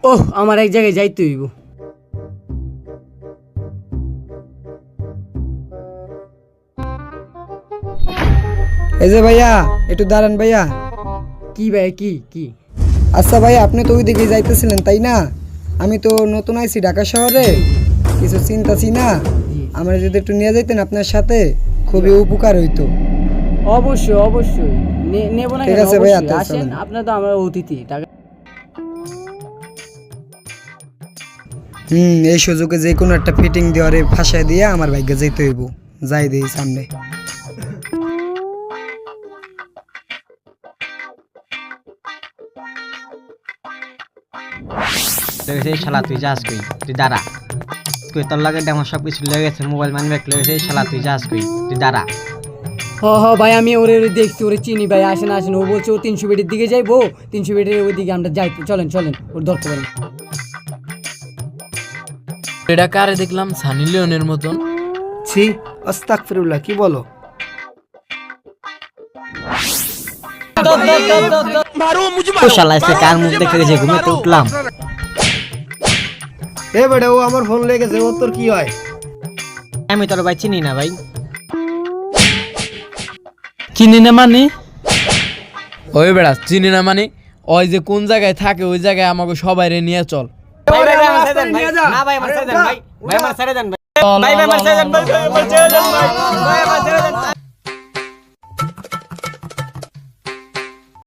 ওহ আমার এক জায়গায় যাইতে হইব। এই যে ভাইয়া একটু দাঁড়ান ভাইয়া। কি ভাই কি কি? আচ্ছা ভাইয়া আপনি তো ওই দিকে যাইতেছিলেন তাই না? আমি তো নতুন আইছি ঢাকা শহরে, কিছু চিন্তাছি না। আমরা যদি একটু নিয়ে যাইতেন আপনার সাথে খুবই উপকার হইতো। অবশ্যই অবশ্যই নেব না ঠিক কেন, আছে ভাইয়া, অবশ্যই তো আসেন, চলেন। আপনার তো আমরা অতিথি টাকা। এই সুযোগে যে কোনো একটা ফিটিং দেওয়ারে ফাঁসায় দিয়ে আমার ভাগ্যে যেতে হইব। যাই দেই সামনে। লেগেছে শালা তুই যাস কই, তুই দাঁড়া কই, তোর লাগে ডেমো সব কিছু লেগেছে, মোবাইল মান ব্যাগ লেগেছে, শালা তুই যাস কই, তুই দাঁড়া। হ ভাই আমি ওরে দেখছি, ওরে চিনি ভাই। আসেন আসেন, ও বলছে ও 300 বেডের দিকে যাইবো, 300 বেডের ওই দিকে আমরা যাই। চলেন চলেন, ওর ধরতে পারেন। এটা কারে দেখলাম সানি লিওনের মতন। ছি, আস্তাগফিরুল্লাহ, কি বলো? ও শালা এসে কার মুখ দেখে গেছে, ঘুমেতে উঠলাম। এ বেটা, ও আমার ফোন লেগেছে, ওর তোর কি হয়? আমি তোর ভাই চিনি না ভাই। চিনি না মানে? ওই বেড়া চিনি না মানে ওই যে কোন জায়গায় থাকে ওই জায়গায় আমাকে সবাই রে নিয়ে চল। ভাই ভাই আমার ছেড়ে দেন ভাই, না ভাই আমার ছেড়ে দেন ভাই, ভাই আমার ছেড়ে দেন ভাই, ভাই আমার ছেড়ে দেন ভাই, ভাই আমার ছেড়ে দেন ভাই, ভাই আমার